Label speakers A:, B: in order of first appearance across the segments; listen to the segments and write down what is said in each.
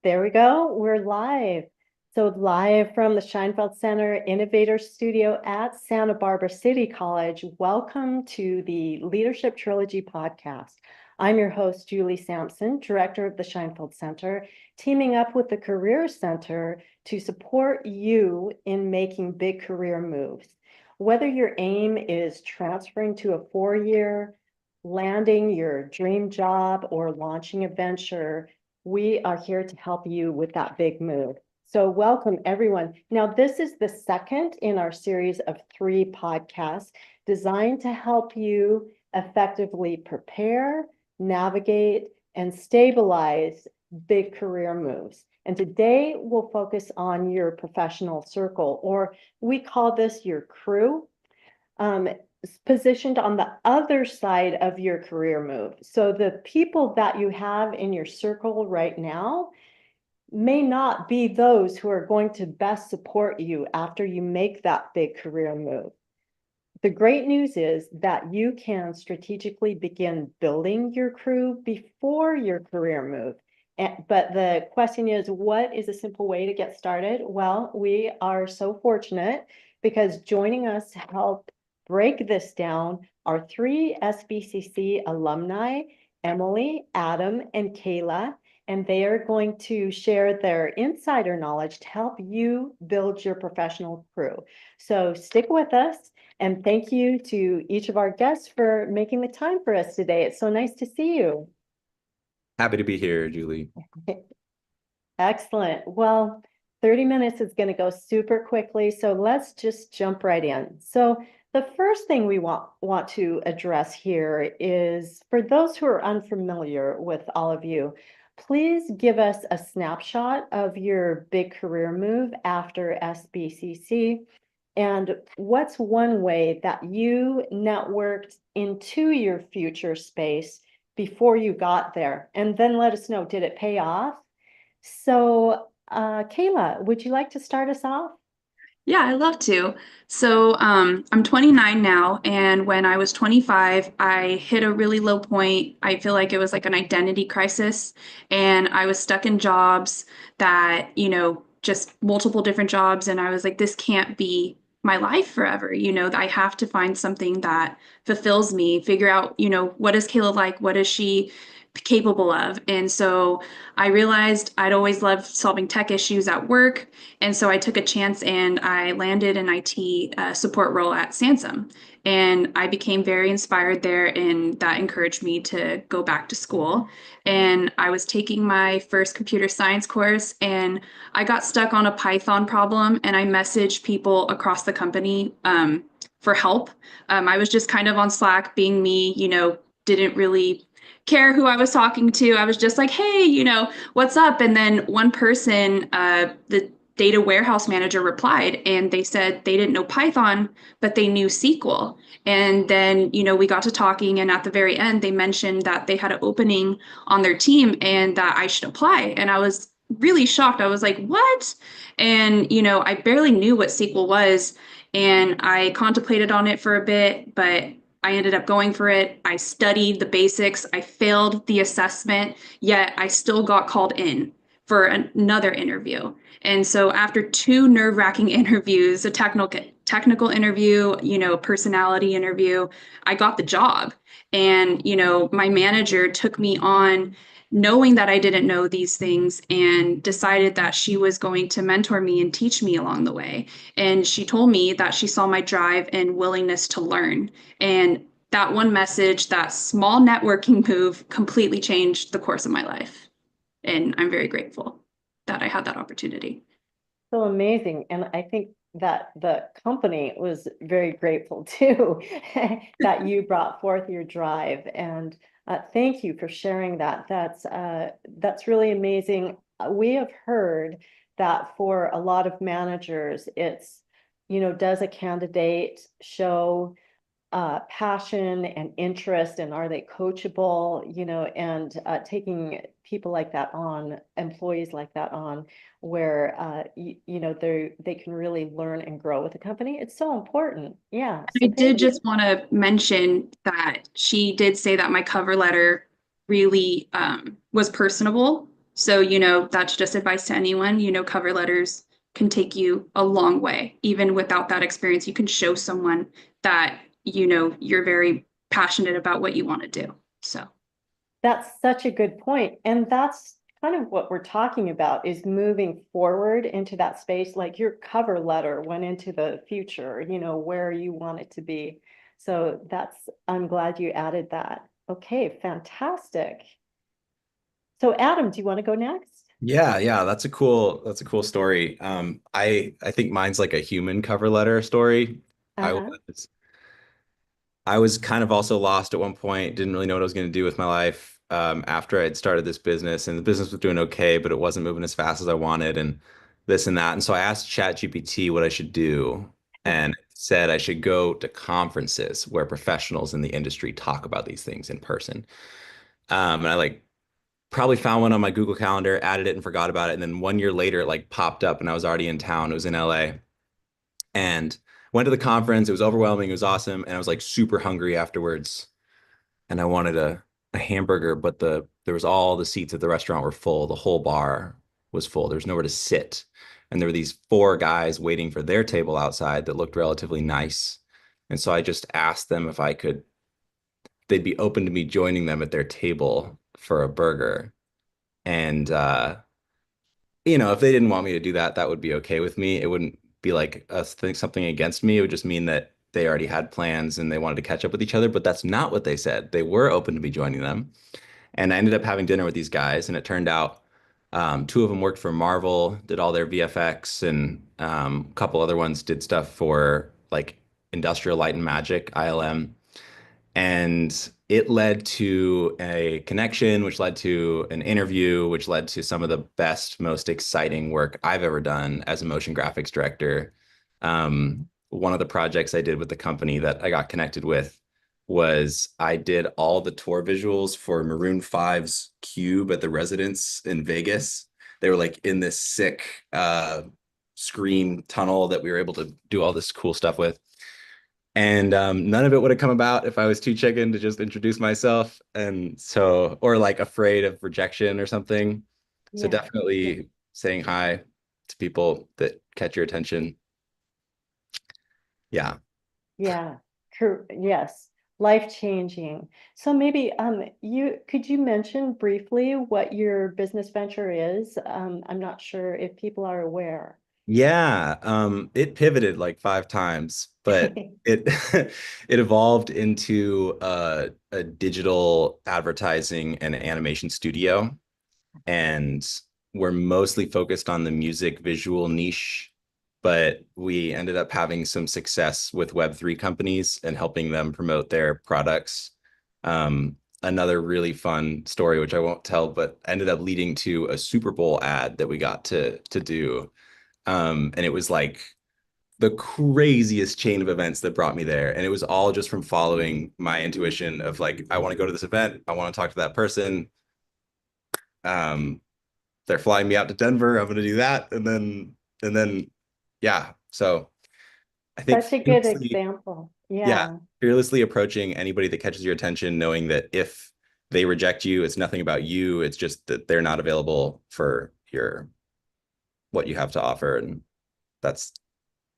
A: There we go. We're live. So live from the Scheinfeld Center Innovator Studio at Santa Barbara City College. Welcome to the Leadership Trilogy podcast. I'm your host, Julie Sampson, director of the Scheinfeld Center, teaming up with the Career Center to support you in making big career moves. Whether your aim is transferring to a four-year, landing your dream job, or launching a venture, we are here to help you with that big move. So welcome everyone. Now, this is the second in our series of 3 podcasts designed to help you effectively prepare, navigate, and stabilize big career moves. And today we'll focus on your professional circle, or we call this your crew. Positioned on the other side of your career move. So the people that you have in your circle right now may not be those who are going to best support you after you make that big career move. The great news is that you can strategically begin building your crew before your career move. But the question is, what is a simple way to get started? Well, we are so fortunate because joining us to help break this down are 3 SBCC alumni, Emily, Adam, and Kayla, and they are going to share their insider knowledge to help you build your professional crew. So stick with us, and thank you to each of our guests for making the time for us today. It's so nice to see you.
B: Happy to be here, Julie.
A: Excellent. Well, 30 minutes is going to go super quickly, so let's just jump right in. So the first thing we want to address here is, for those who are unfamiliar with all of you, please give us a snapshot of your big career move after SBCC. And what's one way that you networked into your future space before you got there? And then let us know, did it pay off? So, Kayla, would you like to start us off?
C: Yeah, I'd love to. So, I'm 29 now, and when I was 25, I hit a really low point. I feel like it was like an identity crisis, and I was stuck in jobs that, just multiple different jobs, and I was like, this can't be my life forever. I have to find something that fulfills me, figure out, what is Kayla like? What is she capable of? And so I realized I'd always loved solving tech issues at work. And so I took a chance and I landed an IT support role at Sansom. And I became very inspired there, and that encouraged me to go back to school. And I was taking my first computer science course, and I got stuck on a Python problem, and I messaged people across the company for help. I was just kind of on Slack being me, didn't really care who I was talking to. I was just like, hey, what's up? And then one person, the data warehouse manager, replied, and they said they didn't know Python, but they knew SQL. And then, we got to talking, and at the very end, they mentioned that they had an opening on their team and that I should apply. And I was really shocked. I was like, what? And, I barely knew what SQL was, and I contemplated on it for a bit, but I ended up going for it. I studied the basics. I failed the assessment, yet I still got called in for another interview. And so after 2 nerve-wracking interviews, a technical interview, personality interview, I got the job. And, my manager took me on knowing that I didn't know these things, and decided that she was going to mentor me and teach me along the way. And she told me that she saw my drive and willingness to learn. And that one message, that small networking move, completely changed the course of my life. And I'm very grateful that I had that opportunity.
A: So amazing. And I think that the company was very grateful too, that you brought forth your drive. And thank you for sharing that. That's really amazing. We have heard that for a lot of managers, it's, does a candidate show passion and interest, and are they coachable, and taking people like that on, employees like that on, where they can really learn and grow with the company. It's so important. Yeah.
C: I
A: So
C: did
A: thank you.
C: just want to mention that she did say that my cover letter really was personable. So, that's just advice to anyone. Cover letters can take you a long way. Even without that experience, you can show someone that, you're very passionate about what you want to do. So,
A: That's such a good point. And that's kind of what we're talking about is moving forward into that space. Like your cover letter went into the future, where you want it to be. So I'm glad you added that. Okay, fantastic. So Adam, do you want to go next?
B: Yeah, that's a cool story. I think mine's like a human cover letter story. I
A: Uh-huh.
B: was I was kind of also lost at one point, didn't really know what I was going to do with my life after I had started this business, and the business was doing okay, but it wasn't moving as fast as I wanted, and this and that. And so I asked ChatGPT what I should do, and it said I should go to conferences where professionals in the industry talk about these things in person. And I like probably found one on my Google Calendar, added it and forgot about it. And then 1 year later, it like popped up and I was already in town. It was in LA and went to the conference. It was overwhelming. It was awesome. And I was like super hungry afterwards. And I wanted a hamburger, but there was all the seats at the restaurant were full. The whole bar was full. There was nowhere to sit. And there were these four guys waiting for their table outside that looked relatively nice. And so I just asked them if they'd be open to me joining them at their table for a burger. And if they didn't want me to do that, that would be okay with me. It wouldn't be like us think something against me. It would just mean that they already had plans and they wanted to catch up with each other. But that's not what they said. They were open to me joining them. And I ended up having dinner with these guys, and it turned out two of them worked for Marvel, did all their VFX, and a couple other ones did stuff for like Industrial Light and Magic, ILM. And it led to a connection, which led to an interview, which led to some of the best, most exciting work I've ever done as a motion graphics director. One of the projects I did with the company that I got connected with was I did all the tour visuals for Maroon 5's Cube at the Residence in Vegas. They were like in this sick screen tunnel that we were able to do all this cool stuff with. And none of it would have come about if I was too chicken to just introduce myself. And so, or like afraid of rejection or something. So
A: Yeah. Yeah.
B: definitely saying hi to people that catch your attention. Yeah.
A: Yeah. Yes. Life changing. So maybe you mention briefly what your business venture is? I'm not sure if people are aware.
B: Yeah. It pivoted like 5 times, but it it evolved into a digital advertising and animation studio. And we're mostly focused on the music visual niche, but we ended up having some success with Web3 companies and helping them promote their products. Another really fun story, which I won't tell, but ended up leading to a Super Bowl ad that we got to do. And it was like the craziest chain of events that brought me there. And it was all just from following my intuition of like, I want to go to this event, I want to talk to that person. Um, they're flying me out to Denver. I'm going to do that. And then, yeah. So I think
A: Such a good
B: fearlessly,
A: example.
B: yeah,
A: Yeah.
B: fearlessly approaching anybody that catches your attention, knowing that if they reject you, it's nothing about you. It's just that they're not available for what you have to offer. And that's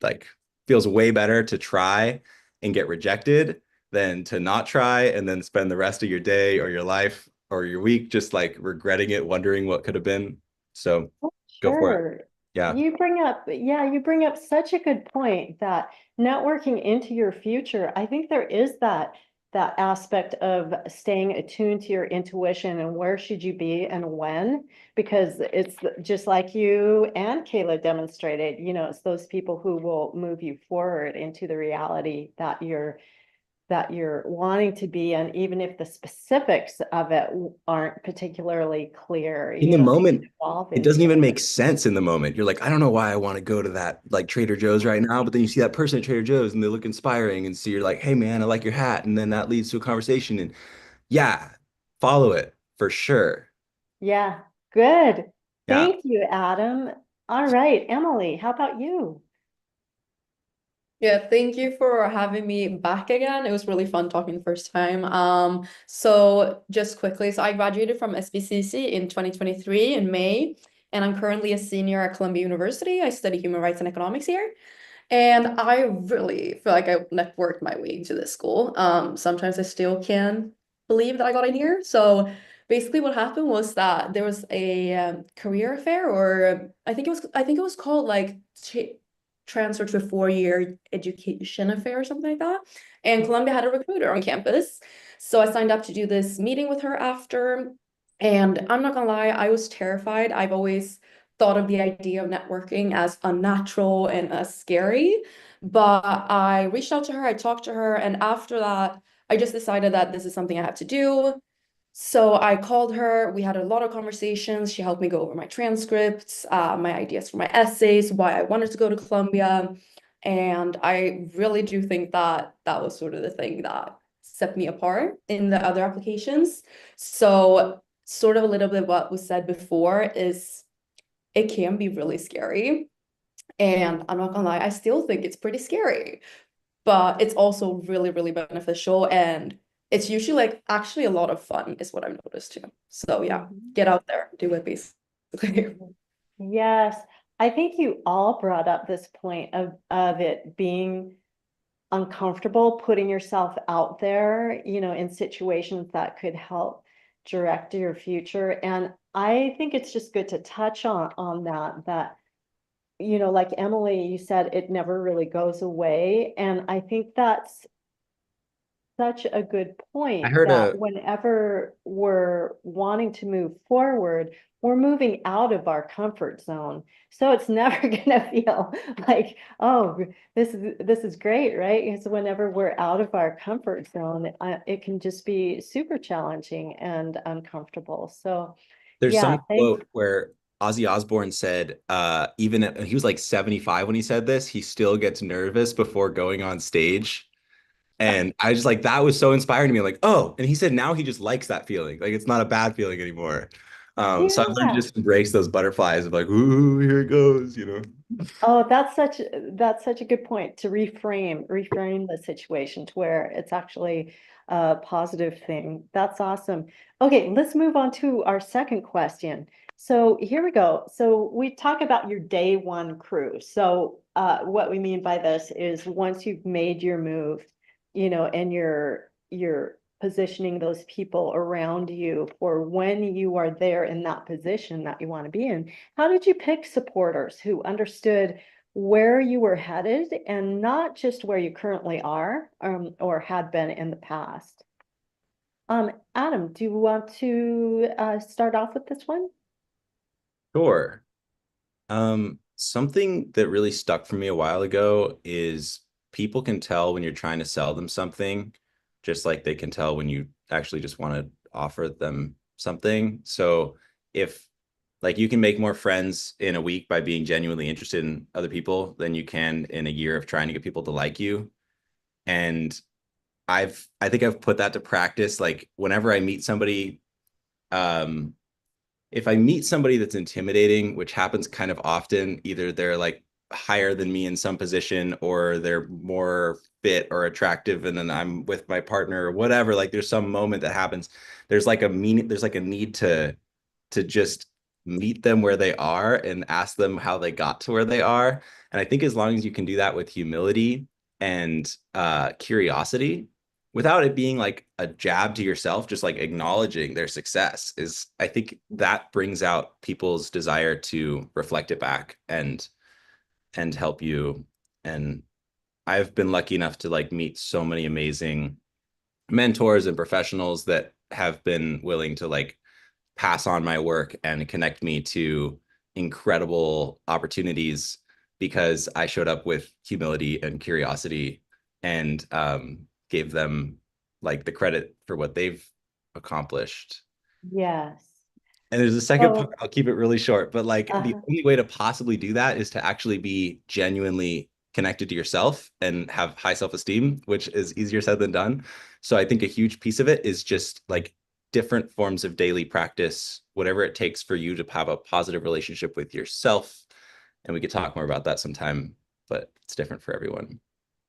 B: like, feels way better to try and get rejected than to not try and then spend the rest of your day or your life or your week just like regretting it, wondering what could have been. So go for it.
A: Sure.
B: Yeah.
A: You bring up such a good point that networking into your future, I think there is that aspect of staying attuned to your intuition and where should you be and when, because it's just like you and Kayla demonstrated, it's those people who will move you forward into the reality that you're wanting to be, and even if the specifics of it aren't particularly clear,
B: In the
A: they can
B: moment,
A: evolve
B: it doesn't
A: into
B: even
A: it.
B: make sense in the moment. You're like, I don't know why I want to go to that like Trader Joe's right now, but then you see that person at Trader Joe's and they look inspiring, and so you're like, hey man, I like your hat, and then that leads to a conversation, and yeah, follow it for sure.
A: Yeah, good.
B: Yeah.
A: Thank you, Adam. All right, Emily, how about you?
D: Yeah, thank you for having me back again. It was really fun talking the first time. So just quickly, so I graduated from SBCC in 2023 in May, and I'm currently a senior at Columbia University. I study human rights and economics here. And I really feel like I networked my way into this school. Sometimes I still can't believe that I got in here. So basically what happened was that there was a career fair, or I think it was called like transfer to a four-year education affair or something like that. And Columbia had a recruiter on campus. So I signed up to do this meeting with her after. And I'm not gonna lie, I was terrified. I've always thought of the idea of networking as unnatural and as scary. But I reached out to her, I talked to her, and after that, I just decided that this is something I have to do. So I called her, we had a lot of conversations. She helped me go over my transcripts, my ideas for my essays, why I wanted to go to Columbia. And I really do think that that was sort of the thing that set me apart in the other applications. So, sort of a little bit what was said before is it can be really scary. And I'm not gonna lie, I still think it's pretty scary, but it's also really, really beneficial. And it's usually like actually a lot of fun, is what I've noticed too. So, yeah,
A: Mhm.
D: get out there, do it basically.
A: Yes, I think you all brought up this point of it being uncomfortable, putting yourself out there, in situations that could help direct your future. And I think it's just good to touch on that, like Emily, you said, it never really goes away. And I think that's such a good
B: I
A: point
B: heard
A: that
B: a
A: whenever we're wanting to move forward, we're moving out of our comfort zone. So it's never going to feel like, oh, this is great, right? Because whenever we're out of our comfort zone, it can just be super challenging and uncomfortable. So
B: There's
A: yeah,
B: some
A: thanks.
B: quote where Ozzy Osbourne said, he was like 75 when he said this, he still gets nervous before going on stage. And I just like that was so inspiring to me. Like, oh, and he said now he just likes that feeling. Like it's not a bad feeling anymore. So I learned to
A: Yeah.
B: just embrace those butterflies of like, ooh, here it goes, you know.
A: Oh, that's such a good point to reframe the situation to where it's actually a positive thing. That's awesome. Okay, let's move on to our second question. So here we go. So we talk about your day one crew. So what we mean by this is once you've made your move, and you're positioning those people around you for when you are there in that position that you want to be in. How did you pick supporters who understood where you were headed and not just where you currently are, or had been in the past? Adam, do you want to start off with this one?
B: Sure. Something that really stuck for me a while ago is people can tell when you're trying to sell them something, just like they can tell when you actually just want to offer them something. So if like you can make more friends in a week by being genuinely interested in other people than you can in a year of trying to get people to like you. And I think I've put that to practice. Like whenever I meet somebody, um, if I meet somebody that's intimidating, which happens kind of often, either they're like higher than me in some position or they're more fit or attractive and then I'm with my partner or whatever, like there's some moment that happens. There's like a need to just meet them where they are and ask them how they got to where they are. And I think as long as you can do that with humility and curiosity, without it being like a jab to yourself, just like acknowledging their success is, I think that brings out people's desire to reflect it back and help you. And I've been lucky enough to like meet so many amazing mentors and professionals that have been willing to like pass on my work and connect me to incredible opportunities because I showed up with humility and curiosity and gave them like the credit for what they've accomplished.
A: Yes.
B: And there's a second part,
A: So,
B: I'll keep it really short, but like the
A: uh,
B: only way to possibly do that is to actually be genuinely connected to yourself and have high self-esteem, which is easier said than done. So I think a huge piece of it is just like different forms of daily practice, whatever it takes for you to have a positive relationship with yourself. And we could talk more about that sometime, but it's different for everyone.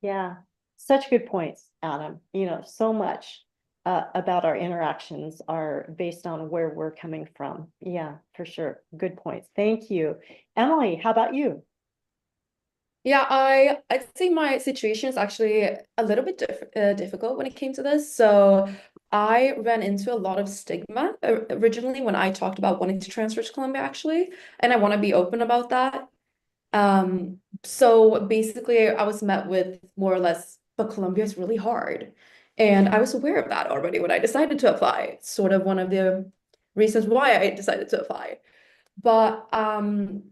A: Yeah, such good points, Adam. So much about our interactions are based on where we're coming from. Yeah, for sure. Good points. Thank you. Emily, how about you?
D: Yeah, I'd say my situation is actually a little bit difficult when it came to this. So I ran into a lot of stigma originally when I talked about wanting to transfer to Columbia, actually, and I want to be open about that. So basically, I was met with more or less, but Columbia is really hard, and I was aware of that already when I decided to apply. It's sort of one of the reasons why I decided to apply. But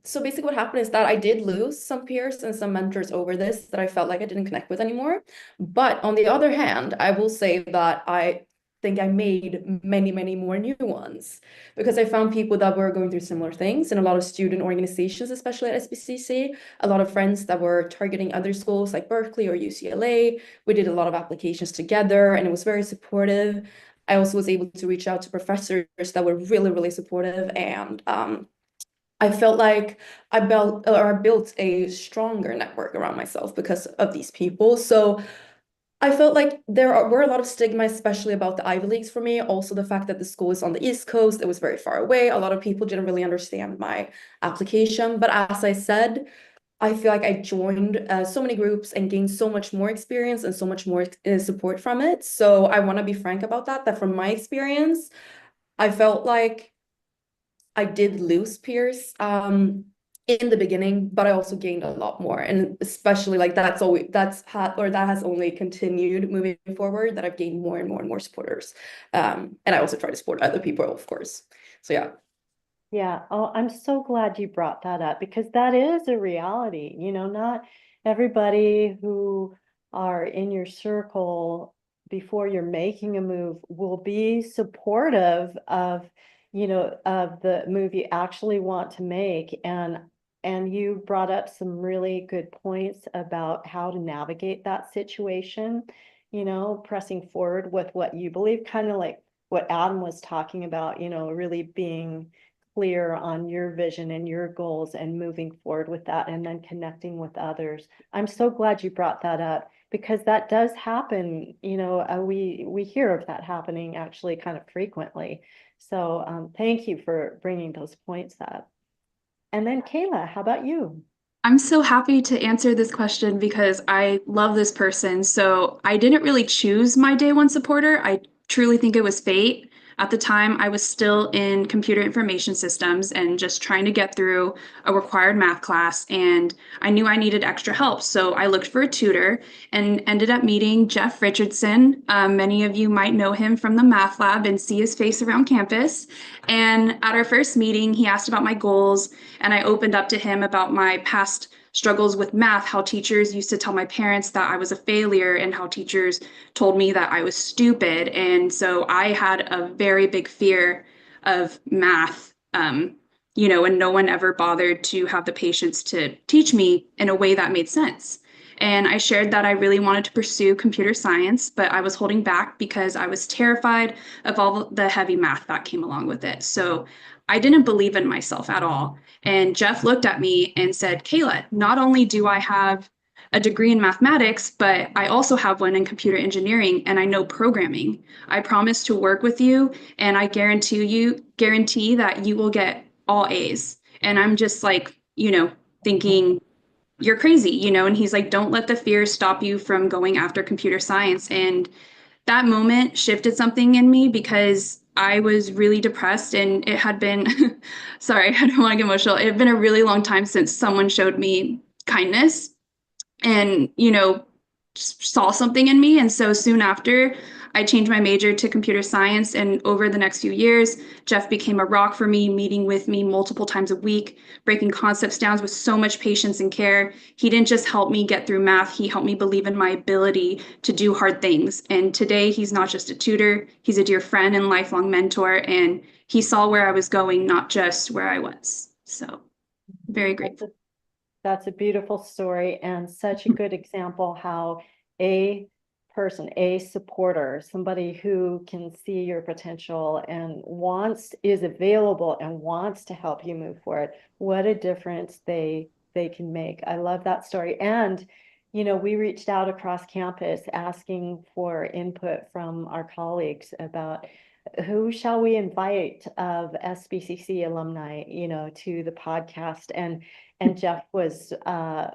D: so basically what happened is that I did lose some peers and some mentors over this that I felt like I didn't connect with anymore. But on the other hand, I will say that I think I made many, many more new ones because I found people that were going through similar things in a lot of student organizations, especially at SBCC, a lot of friends that were targeting other schools like Berkeley or UCLA. We did a lot of applications together and it was very supportive. I also was able to reach out to professors that were really, really supportive and I felt like I built a stronger network around myself because of these people. So I felt like were a lot of stigma, especially about the Ivy Leagues for me. Also, the fact that the school is on the East Coast, it was very far away. A lot of people didn't really understand my application. But as I said, I feel like I joined so many groups and gained so much more experience and so much more support from it. So I want to be frank about that, that from my experience, I felt like I did lose peers in the beginning, but I also gained a lot more. And especially like that has only continued moving forward, that I've gained more and more and more supporters. And I also try to support other people, of course. So yeah.
A: Yeah. Oh, I'm so glad you brought that up because that is a reality. Not everybody who are in your circle before you're making a move will be supportive of the move you actually want to make. And you brought up some really good points about how to navigate that situation, pressing forward with what you believe, kind of like what Adam was talking about, really being clear on your vision and your goals and moving forward with that and then connecting with others. I'm so glad you brought that up because that does happen. We hear of that happening actually kind of frequently. So thank you for bringing those points up. And then Kayla, how about you?
C: I'm so happy to answer this question because I love this person. So I didn't really choose my day one supporter. I truly think it was fate. At the time, I was still in computer information systems and just trying to get through a required math class. And I knew I needed extra help. So I looked for a tutor and ended up meeting Jeff Richardson. Many of you might know him from the math lab and see his face around campus. And at our first meeting, he asked about my goals, and I opened up to him about my past struggles with math, how teachers used to tell my parents that I was a failure, and how teachers told me that I was stupid. And so I had a very big fear of math. And no one ever bothered to have the patience to teach me in a way that made sense. And I shared that I really wanted to pursue computer science, but I was holding back because I was terrified of all the heavy math that came along with it. So I didn't believe in myself at all. And Jeff looked at me and said, Kayla, not only do I have a degree in mathematics, but I also have one in computer engineering and I know programming. I promise to work with you and I guarantee that you will get all A's. And I'm just like, thinking, you're crazy, and he's like, don't let the fear stop you from going after computer science. And that moment shifted something in me because I was really depressed and it had been, sorry, I don't want to get emotional. It had been a really long time since someone showed me kindness and, saw something in me. And so soon after, I changed my major to computer science. And over the next few years, Jeff became a rock for me, meeting with me multiple times a week, breaking concepts down with so much patience and care. He didn't just help me get through math, he helped me believe in my ability to do hard things. And today, he's not just a tutor, he's a dear friend and lifelong mentor. And he saw where I was going, not just where I was. So, very grateful.
A: That's a beautiful story and such a good example how a person, a supporter, somebody who can see your potential and is available and wants to help you move forward, what a difference they can make. I love that story. And we reached out across campus asking for input from our colleagues about who shall we invite of SBCC alumni, to the podcast. And Jeff was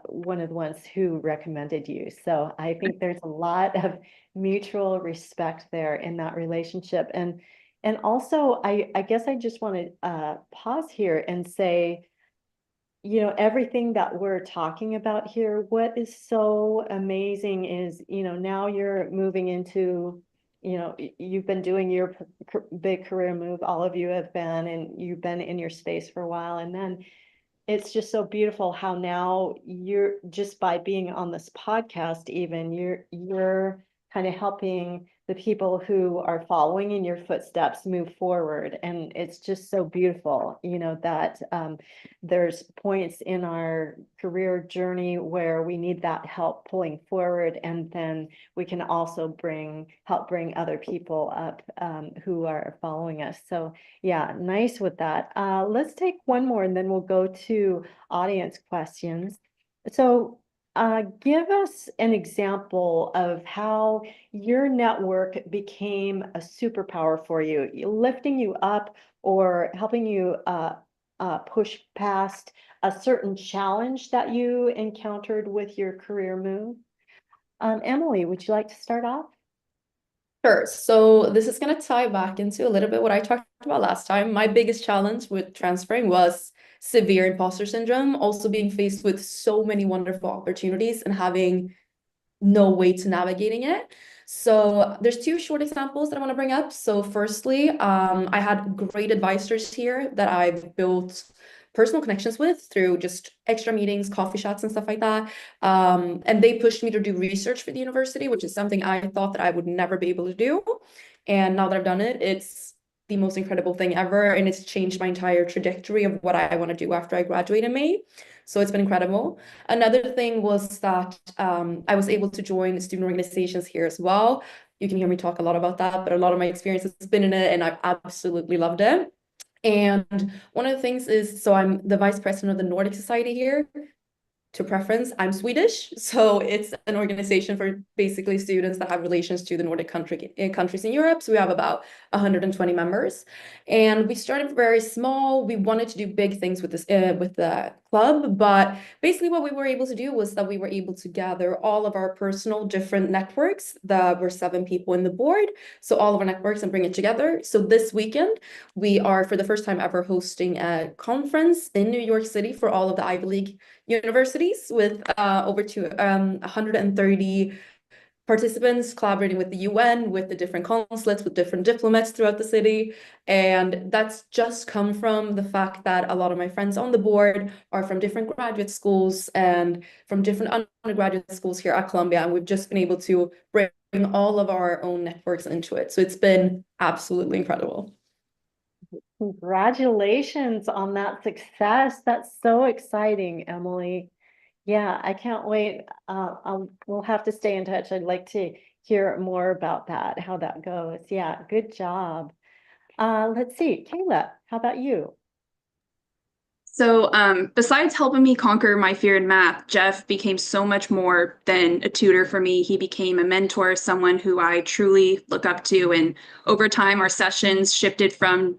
A: one of the ones who recommended you. So I think there's a lot of mutual respect there in that relationship. And also, I guess I just want to pause here and say, everything that we're talking about here, what is so amazing is, now you're moving into, you've been doing your big career move, all of you have been, and you've been in your space for a while. And then it's just so beautiful how now you're, just by being on this podcast, even you're kind of helping the people who are following in your footsteps move forward. And it's just so beautiful, that there's points in our career journey where we need that help pulling forward. And then we can also help bring other people up who are following us. So yeah, nice with that. Let's take one more and then we'll go to audience questions. So give us an example of how your network became a superpower for you, lifting you up or helping you push past a certain challenge that you encountered with your career move. Emily, would you like to start off?
D: Sure. So this is going to tie back into a little bit what I talked about last time. My biggest challenge with transferring was severe imposter syndrome, also being faced with so many wonderful opportunities and having no way to navigating it. So there's two short examples that I want to bring up. So firstly, I had great advisors here that I've built personal connections with through just extra meetings, coffee chats, and stuff like that. And they pushed me to do research for the university, which is something I thought that I would never be able to do. And now that I've done it, it's the most incredible thing ever. And it's changed my entire trajectory of what I want to do after I graduate in May. So it's been incredible. Another thing was that I was able to join student organizations here as well. You can hear me talk a lot about that, but a lot of my experience has been in it and I've absolutely loved it. And one of the things is, so I'm the vice president of the Nordic Society here. To preference, I'm Swedish, so it's an organization for basically students that have relations to the Nordic countries in Europe. So we have about 120 members, and we started very small. We wanted to do big things with this with the club, but basically what we were able to do was that we were able to gather all of our personal different networks. There were 7 people in the board, so all of our networks, and bring it together. So this weekend we are, for the first time ever, hosting a conference in New York City for all of the Ivy League universities with over 130 participants collaborating with the UN, with the different consulates, with different diplomats throughout the city. And that's just come from the fact that a lot of my friends on the board are from different graduate schools and from different undergraduate schools here at Columbia. And we've just been able to bring all of our own networks into it. So it's been absolutely incredible.
A: Congratulations on that success. That's so exciting, Emily. Yeah, I can't wait. We'll have to stay in touch. I'd like to hear more about that, how that goes. Yeah, good job. Let's see, Kayla, how about you?
C: So besides helping me conquer my fear in math, Jeff became so much more than a tutor for me. He became a mentor, someone who I truly look up to. And over time, our sessions shifted from,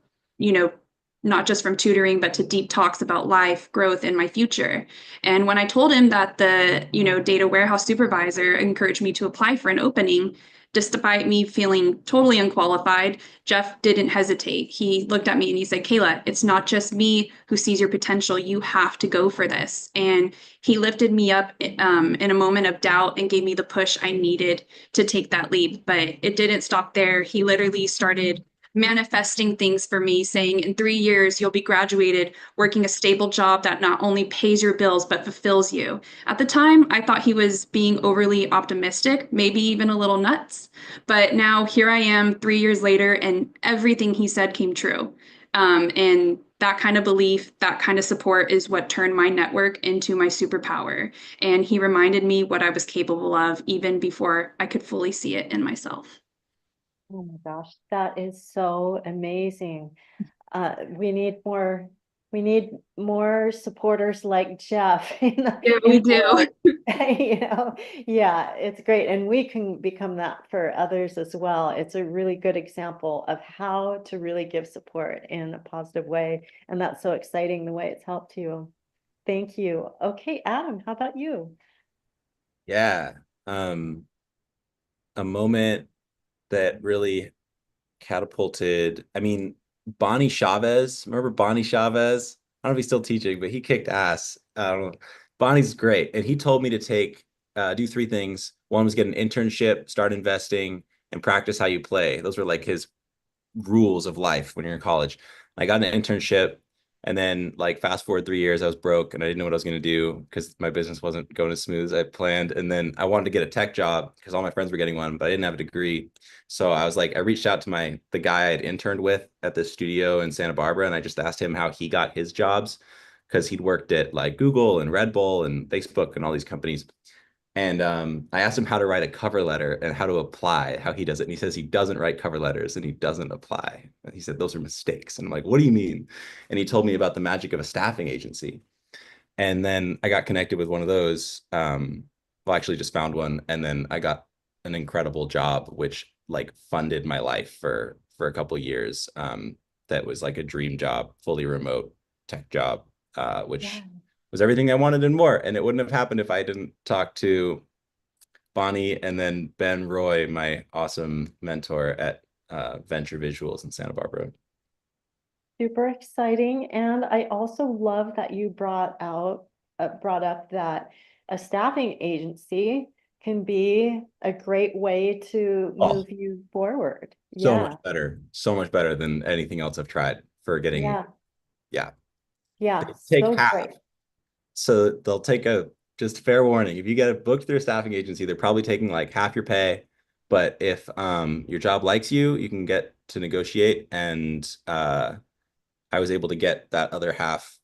C: not just from tutoring, but to deep talks about life, growth, and my future. And when I told him that the, data warehouse supervisor encouraged me to apply for an opening, despite me feeling totally unqualified, Jeff didn't hesitate. He looked at me and he said, Kayla, it's not just me who sees your potential. You have to go for this. And he lifted me up in a moment of doubt and gave me the push I needed to take that leap. But it didn't stop there. He literally started manifesting things for me, saying in 3 years, you'll be graduated, working a stable job that not only pays your bills, but fulfills you. At the time, I thought he was being overly optimistic, maybe even a little nuts. But now here I am 3 years later, and everything he said came true. And that kind of belief, that kind of support is what turned my network into my superpower. And he reminded me what I was capable of even before I could fully see it in myself.
A: Oh my gosh, that is so amazing. We need more We need more supporters like Jeff.
C: Yeah, we do.
A: Yeah, it's great. And we can become that for others as well. It's a really good example of how to really give support in a positive way. And that's so exciting the way it's helped you. Thank you. Okay, Adam, how about you?
B: Yeah. A moment that really catapulted. I mean, Bonnie Chavez, remember Bonnie Chavez? I don't know if he's still teaching, but he kicked ass. I don't know. Bonnie's great. And he told me to do three things. One was get an internship, start investing, and practice how you play. Those were like his rules of life when you're in college. I got an internship, and then like fast forward 3 years, I was broke and I didn't know what I was going to do because my business wasn't going as smooth as I planned. And then I wanted to get a tech job because all my friends were getting one, but I didn't have a degree. So I was like, I reached out to the guy I had interned with at the studio in Santa Barbara, and I just asked him how he got his jobs because he'd worked at like Google and Red Bull and Facebook and all these companies. And I asked him how to write a cover letter and how to apply, how he does it. And he says he doesn't write cover letters and he doesn't apply. And he said, those are mistakes. And I'm like, what do you mean? And he told me about the magic of a staffing agency. And then I got connected with one of those. Well, actually just found one. And then I got an incredible job, which like funded my life for a couple of years. That was like a dream job, fully remote tech job, which
A: Yeah.
B: was everything I wanted and more. And it wouldn't have happened if I didn't talk to Bonnie and then Ben Roy, my awesome mentor at Venture Visuals in Santa Barbara.
A: Super exciting. And I also love that you brought up that a staffing agency can be a great way to
B: Oh,
A: move you forward.
B: so
A: Yeah.
B: so much better than anything else I've tried for getting,
A: Yeah.
B: yeah.
A: Yeah.
B: They take
A: So
B: half.
A: great.
B: So they'll take just fair warning. If you get it booked through a staffing agency, they're probably taking like half your pay. But if your job likes you, you can get to negotiate. And I was able to get that other half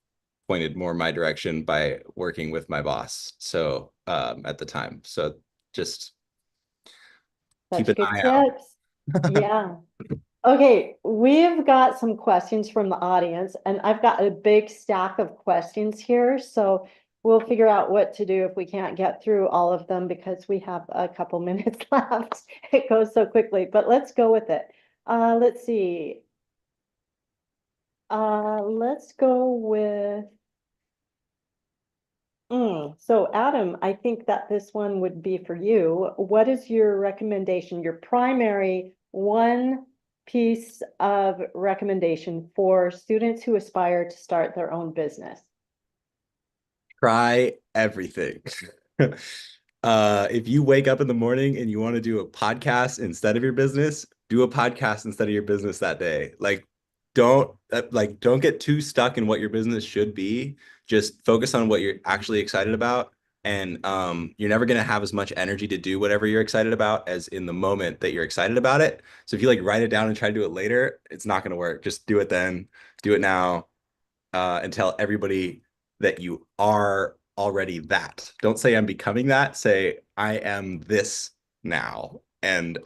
B: pointed more my direction by working with my boss. So at the time. So just keep
A: Such
B: an
A: good
B: eye out.
A: tips. Yeah. Okay, we've got some questions from the audience, and I've got a big stack of questions here, so we'll figure out what to do if we can't get through all of them because we have a couple minutes left. It goes so quickly, but let's go with it. Let's see. Let's go with so Adam, I think that this one would be for you. What is your recommendation, your primary one piece of recommendation for students who aspire to start their own business?
B: Try everything. If you wake up in the morning and you want to do a podcast instead of your business, do a podcast instead of your business that day. Don't get too stuck in what your business should be. Just focus on what you're actually excited about. And you're never going to have as much energy to do whatever you're excited about as in the moment that you're excited about it. So if you like write it down and try to do it later, it's not going to work. Just do it then. Do it now. And tell everybody that you are already that. Don't say I'm becoming that. Say I am this now. And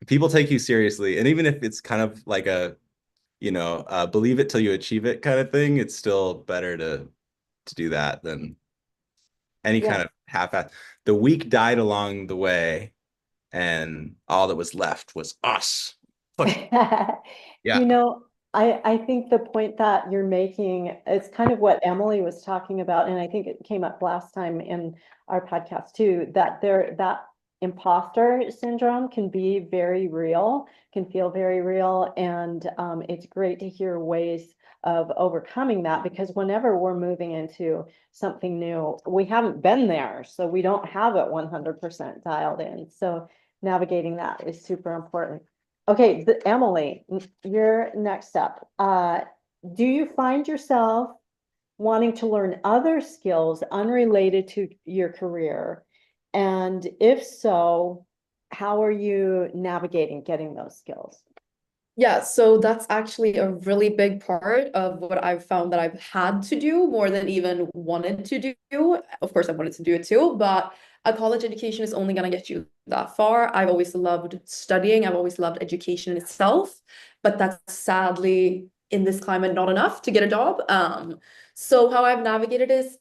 B: people take you seriously. And even if it's kind of like believe it till you achieve it kind of thing, it's still better to do that than any kind of half-ass. The week died along the way, and all that was left was us. Yeah.
A: You know, I think the point that you're making is kind of what Emily was talking about, and I think it came up last time in our podcast too, that that imposter syndrome can be very real, can feel very real, and it's great to hear ways of overcoming that because whenever we're moving into something new, we haven't been there, so we don't have it 100% dialed in. So navigating that is super important. Okay, Emily, your next up. Do you find yourself wanting to learn other skills unrelated to your career? And if so, how are you navigating getting those skills?
D: Yeah, so that's actually a really big part of what I've found that I've had to do more than even wanted to do. Of course, I wanted to do it too, but a college education is only going to get you that far. I've always loved studying. I've always loved education in itself, but that sadly in this climate not enough to get a job. So how I've navigated is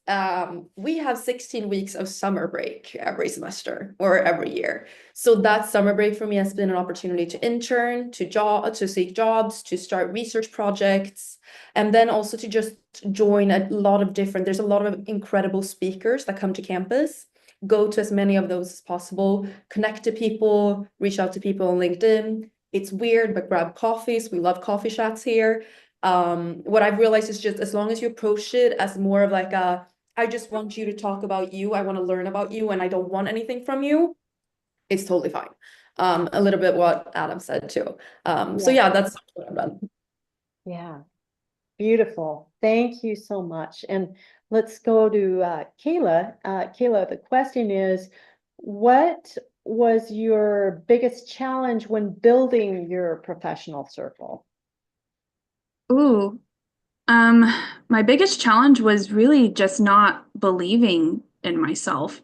D: we have 16 weeks of summer break every semester or every year. So that summer break for me has been an opportunity to intern, to seek jobs, to start research projects, and then also to just join there's a lot of incredible speakers that come to campus. Go to as many of those as possible, connect to people, reach out to people on LinkedIn. It's weird, but grab coffees. We love coffee chats here. What I've realized is just as long as you approach it as more of like I just want you to talk about you, I want to learn about you, and I don't want anything from you, it's totally fine. A little bit what Adam said too. So yeah, that's what I've done.
A: Yeah, beautiful. Thank you so much. And let's go to Kayla. Kayla, the question is, what was your biggest challenge when building your professional circle?
C: Ooh, my biggest challenge was really just not believing in myself,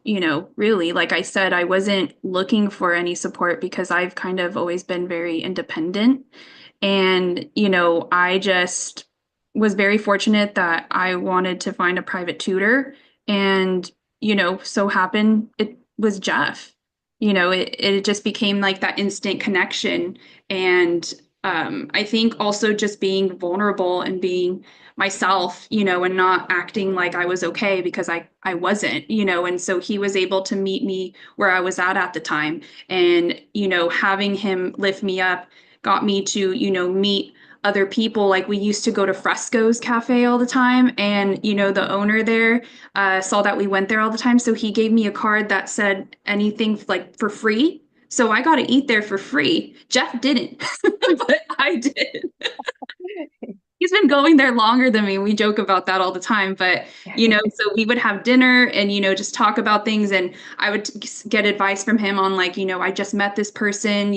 C: really. Like I said, I wasn't looking for any support because I've kind of always been very independent. And, I just was very fortunate that I wanted to find a private tutor. And, so happened it was Jeff. It just became like that instant connection. And I think also just being vulnerable and being myself, and not acting like I was okay because I wasn't, and so he was able to meet me where I was at the time. And, having him lift me up got me to, meet other people. Like we used to go to Fresco's Cafe all the time. And, the owner there saw that we went there all the time. So he gave me a card that said anything like for free. So I got to eat there for free. Jeff didn't, but I did. He's been going there longer than me. We joke about that all the time, but so we would have dinner and just talk about things, and I would get advice from him on like, I just met this person,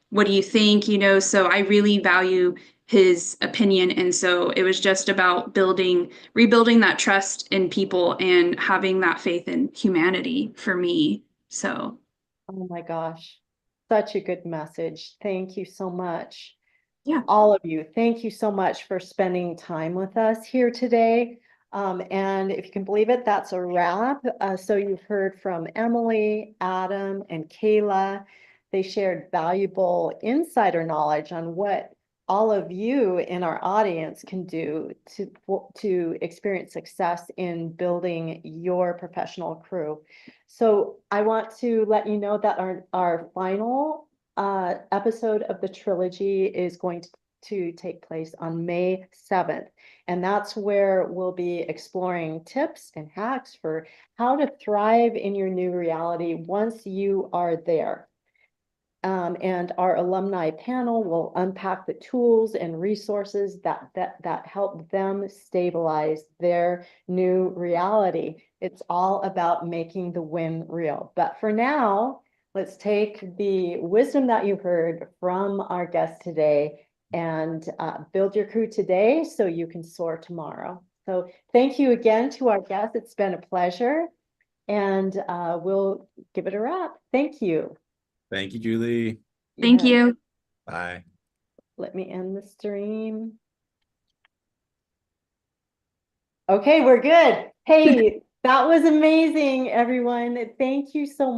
C: what do you think? So I really value his opinion, and so it was just about rebuilding that trust in people and having that faith in humanity for me. So
A: Oh my gosh, such a good message. Thank you so much.
C: yeah.
A: All of you, thank you so much for spending time with us here today. And if you can believe it, that's a wrap. So you've heard from Emily, Adam, and Kayla. They shared valuable insider knowledge on what all of you in our audience can do to experience success in building your professional crew. So I want to let you know that our final episode of the trilogy is going to take place on May 7th. And that's where we'll be exploring tips and hacks for how to thrive in your new reality once you are there. And our alumni panel will unpack the tools and resources that help them stabilize their new reality. It's all about making the win real. But for now, let's take the wisdom that you heard from our guest today and build your crew today so you can soar tomorrow. So thank you again to our guests. It's been a pleasure, and we'll give it a wrap. Thank you.
B: Thank you, Julie.
C: Thank
A: Yes.
C: you.
B: Bye.
A: Let me end the stream. Okay, we're good. Hey, that was amazing, everyone. Thank you so much.